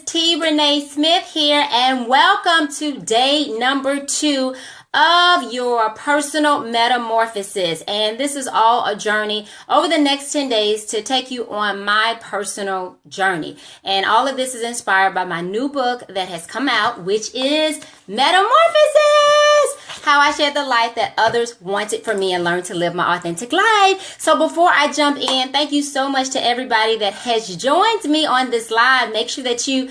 T. Renee Smith here, and welcome to day number 2 of your personal metamorphosis. And this is all a journey over the next 10 days to take you on my personal journey. And all of this is inspired by my new book that has come out, which is Metamorphosis: How I Shared the Life That Others Wanted for Me and Learned to Live My Authentic Life. So before I jump in, thank you so much to everybody that has joined me on this live. Make sure that you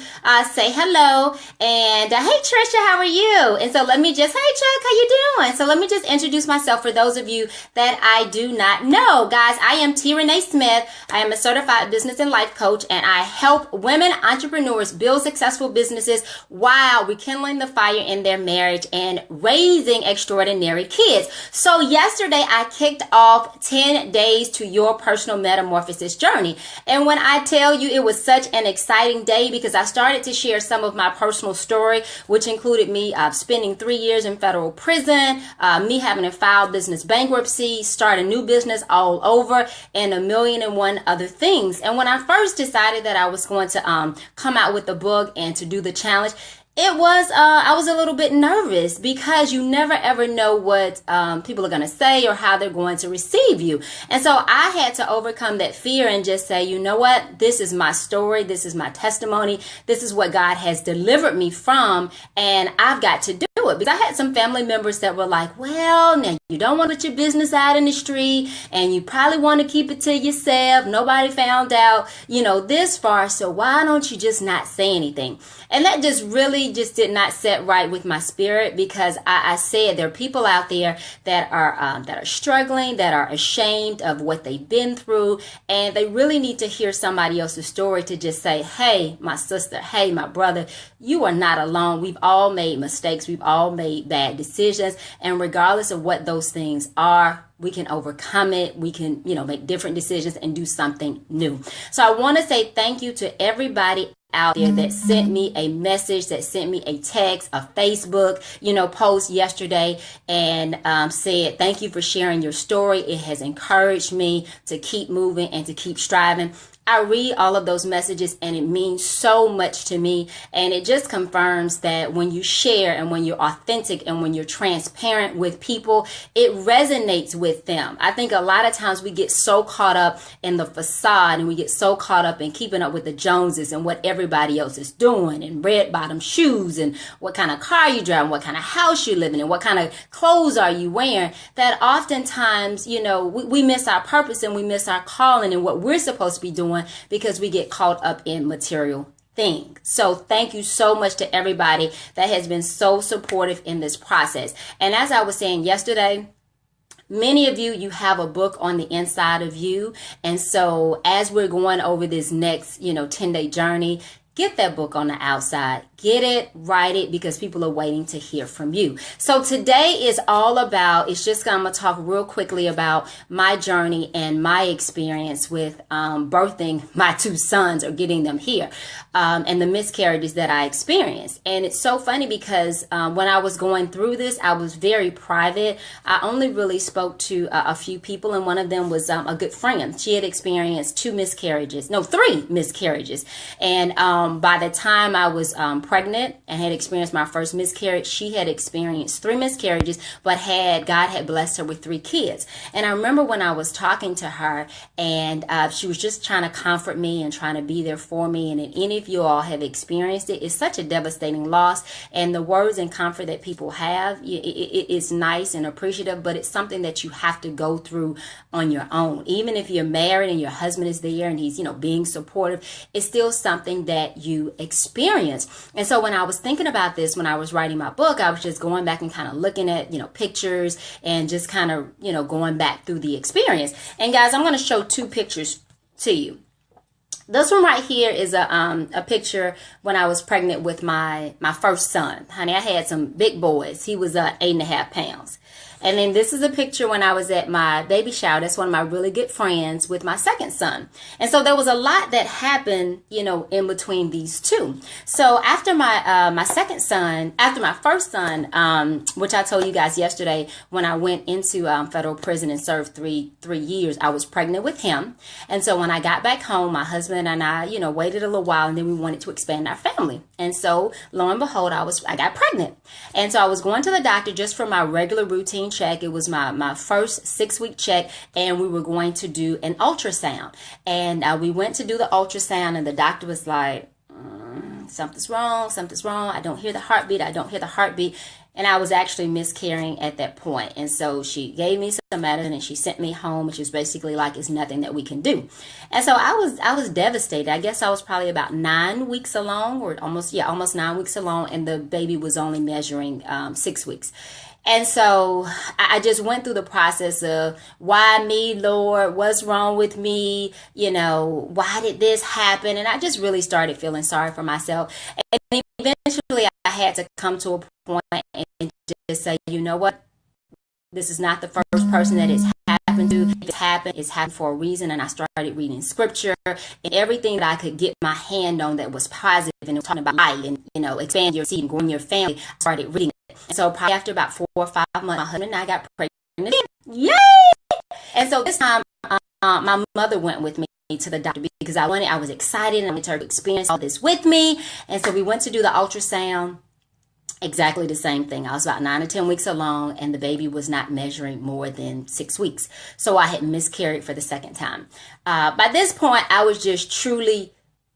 say hello. And hey, Trisha, how are you? And so let me just, hey, Chuck, how you doing? So let me just introduce myself for those of you that I do not know. Guys, I am T. Renee Smith. I am a certified business and life coach, and I help women entrepreneurs build successful businesses while rekindling the fire in their marriage and raising extraordinary kids. So yesterday I kicked off 10 days to your personal metamorphosis journey. And when I tell you it was such an exciting day, because I started to share some of my personal story, which included me spending 3 years in federal prison, me having to file business bankruptcy, start a new business all over, and 1,000,001 other things. And when I first decided that I was going to come out with the book and to do the challenge, I was a little bit nervous, because you never ever know what people are going to say or how they're going to receive you. And so I had to overcome that fear and just say, you know what? This is my story. This is my testimony. This is what God has delivered me from, and I've got to do it. Because I had some family members that were like, well, now you don't want to put your business out in the street, and you probably want to keep it to yourself. Nobody found out, this far. So why don't you just not say anything? And that just really just did not set right with my spirit, because I said there are people out there that are struggling, that are ashamed of what they've been through, and they really need to hear somebody else's story to just say, hey, my sister, hey, my brother, you are not alone. We've all made mistakes. We've all made bad decisions. And regardless of what those things are, we can overcome it. We can, make different decisions and do something new. So I want to say thank you to everybody out there that sent me a message, that sent me a text, a Facebook, post yesterday, and said, thank you for sharing your story. It has encouraged me to keep moving and to keep striving. I read all of those messages, and it means so much to me. And it just confirms that when you share and when you're authentic and when you're transparent with people, it resonates with them. I think a lot of times we get so caught up in the facade, and we get so caught up in keeping up with the Joneses and what everybody else is doing, and red bottom shoes, and what kind of car you drive, and what kind of house you live in, and what kind of clothes are you wearing, that oftentimes, we miss our purpose and we miss our calling and what we're supposed to be doing, because we get caught up in material things. So thank you so much to everybody that has been so supportive in this process. And as I was saying yesterday, many of you have a book on the inside of you. And so as we're going over this next, 10-day journey, get that book on the outside. Get it, write it, because people are waiting to hear from you. So today is all about, I'm going to talk real quickly about my journey and my experience with birthing my 2 sons, or getting them here, and the miscarriages that I experienced. And it's so funny, because when I was going through this, I was very private. I only really spoke to a few people, and one of them was a good friend. She had experienced 3 miscarriages. And by the time I was pregnant and had experienced my first miscarriage, she had experienced 3 miscarriages, but God had blessed her with 3 kids. And I remember when I was talking to her, and she was just trying to comfort me and trying to be there for me. And if any of you all have experienced it, it's such a devastating loss. And the words and comfort that people have, it's nice and appreciative, but it's something that you have to go through on your own. Even if you're married and your husband is there and he's, being supportive, it's still something that you experience. And so when I was thinking about this, when I was writing my book, I was just going back and kind of looking at, pictures, and just kind of, going back through the experience. And guys, I'm going to show 2 pictures to you. This one right here is a picture when I was pregnant with my first son. Honey, I had some big boys. He was 8.5 pounds. And then this is a picture when I was at my baby shower. That's one of my really good friends with my second son. And so there was a lot that happened, in between these two. So after my second son, after my first son, which I told you guys yesterday, when I went into federal prison and served three years, I was pregnant with him. And so when I got back home, my husband and I, waited a little while, and then we wanted to expand our family. And so lo and behold, I got pregnant. And so I was going to the doctor just for my regular routine check. It was my first 6-week check, and we were going to do an ultrasound. And we went to do the ultrasound, and the doctor was like, something's wrong. I don't hear the heartbeat. And I was actually miscarrying at that point. And so she gave me some medicine and she sent me home, which is basically like, it's nothing that we can do. And so I was devastated. I guess I was probably about 9 weeks along, or almost 9 weeks along. And the baby was only measuring 6 weeks. And so I just went through the process of, why me, Lord? What's wrong with me? Why did this happen? And I just really started feeling sorry for myself. And eventually I had to come to a point and just say, you know what? This is not the first person that it's happened to. It's happened for a reason. And I started reading scripture and everything that I could get my hand on that was positive and talking about life and, expand your seed and growing your family. I started reading it. And so probably after about 4 or 5 months, my husband and I got pregnant. Yay! And so this time, my mother went with me to the doctor because I was excited and I wanted her to experience all this with me. And so we went to do the ultrasound. Exactly the same thing. I was about 9 or 10 weeks along, and the baby was not measuring more than 6 weeks. So I had miscarried for the second time. By this point, I was just truly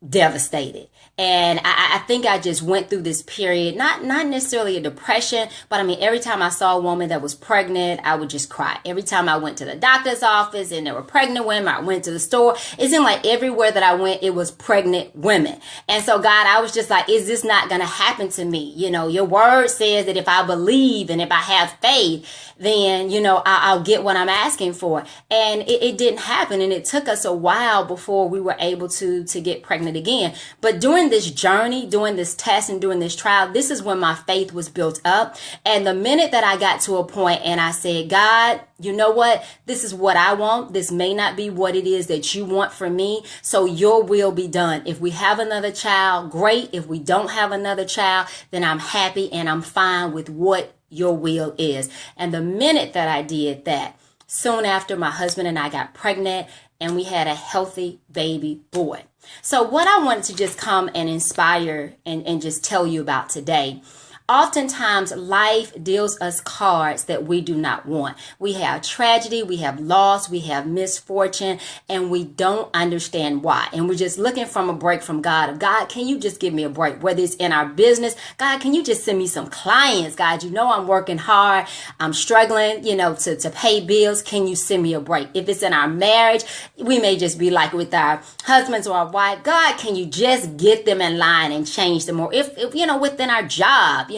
devastated. And I think I just went through this period, not necessarily a depression, but I mean, every time I saw a woman that was pregnant, I would just cry. Every time I went to the doctor's office and there were pregnant women, I went to the store, it seemed like everywhere that I went, it was pregnant women. And so God, I was just like, is this not going to happen to me? Your word says that if I believe and if I have faith, then, I'll get what I'm asking for. And it didn't happen. And it took us a while before we were able to get pregnant again. But during this journey, during this test and during this trial, this is when my faith was built up. And the minute that I got to a point and I said, God, you know what? This is what I want. This may not be what it is that you want for me. So your will be done. If we have another child, great. If we don't have another child, then I'm happy and I'm fine with what your will is. And the minute that I did that, soon after, my husband and I got pregnant and we had a healthy baby boy. So what I wanted to just come and inspire and just tell you about today, oftentimes life deals us cards that we do not want. We have tragedy, we have loss, we have misfortune, and we don't understand why. And we're just looking for a break from God. God, can you just give me a break? Whether it's in our business, God, can you just send me some clients? God, I'm working hard. I'm struggling, to pay bills. Can you send me a break? If it's in our marriage, we may just be like with our husbands or our wife. God, can you just get them in line and change them? Or if within our job,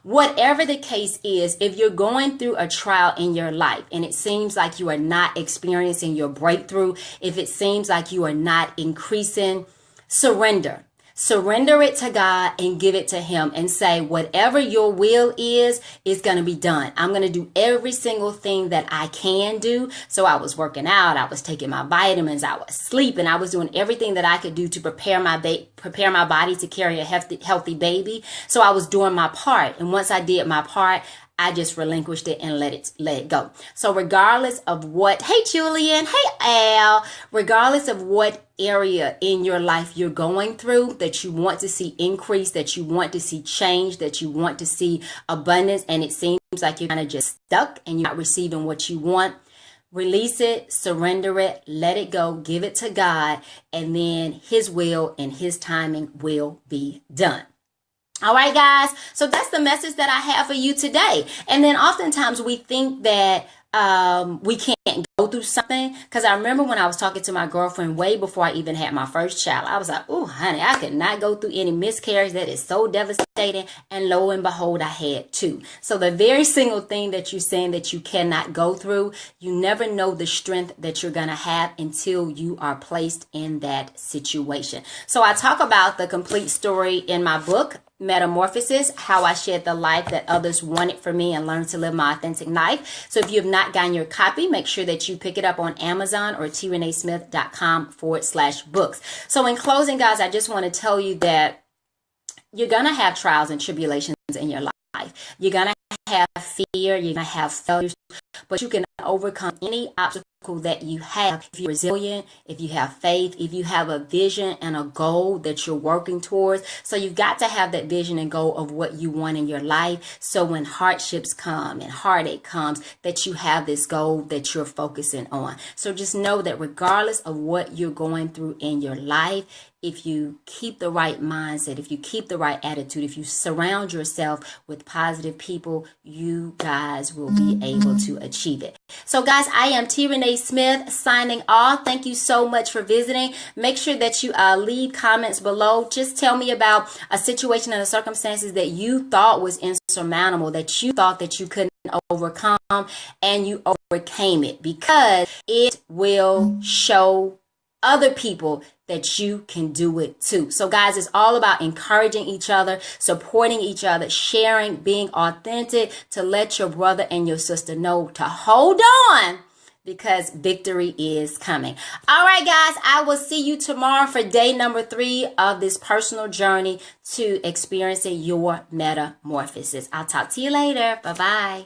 whatever the case is, if you're going through a trial in your life and it seems like you are not experiencing your breakthrough, if it seems like you are not increasing, surrender. Surrender it to God and give it to him and say, whatever your will is going to be done. I'm going to do every single thing that I can do. So I was working out. I was taking my vitamins. I was sleeping. I was doing everything that I could do to prepare my body to carry a healthy baby. So I was doing my part. And once I did my part, I just relinquished it and let it go. So regardless of what, hey Julian, hey Al, regardless of what area in your life you're going through that you want to see increase, that you want to see change, that you want to see abundance, and it seems like you're kind of just stuck and you're not receiving what you want, release it, surrender it, let it go, give it to God, and then his will and his timing will be done. All right, guys. So that's the message that I have for you today. And then oftentimes we think that we can't go through something. Because I remember when I was talking to my girlfriend way before I even had my first child, I was like, oh, honey, I could not go through any miscarriage. That is so devastating. And lo and behold, I had two. So the very single thing that you're saying that you cannot go through, you never know the strength that you're going to have until you are placed in that situation. So I talk about the complete story in my book, Metamorphosis, How I Shed the Life That Others Wanted for Me and Learned to Live My Authentic Life. So if you have not gotten your copy, make sure that you pick it up on Amazon or trenesmith.com/books. So in closing, guys, I just want to tell you that you're going to have trials and tribulations in your life. You're going to have fear, you're going to have failures, but you can overcome any obstacle that you have if you're resilient, if you have faith, if you have a vision and a goal that you're working towards. So you've got to have that vision and goal of what you want in your life. So when hardships come and heartache comes, that you have this goal that you're focusing on. So just know that regardless of what you're going through in your life, if you keep the right mindset, if you keep the right attitude, if you surround yourself with positive people, you guys will be able to achieve it. So guys, I am T. Renee Smith signing off. Thank you so much for visiting. Make sure that you leave comments below. Just tell me about a situation and the circumstances that you thought was insurmountable, that you thought that you couldn't overcome, and you overcame it, because it will show other people that you can do it too. So guys, it's all about encouraging each other, supporting each other, sharing, being authentic, to let your brother and your sister know to hold on, because victory is coming. All right, guys, I will see you tomorrow for day number 3 of this personal journey to experiencing your metamorphosis. I'll talk to you later. Bye-bye.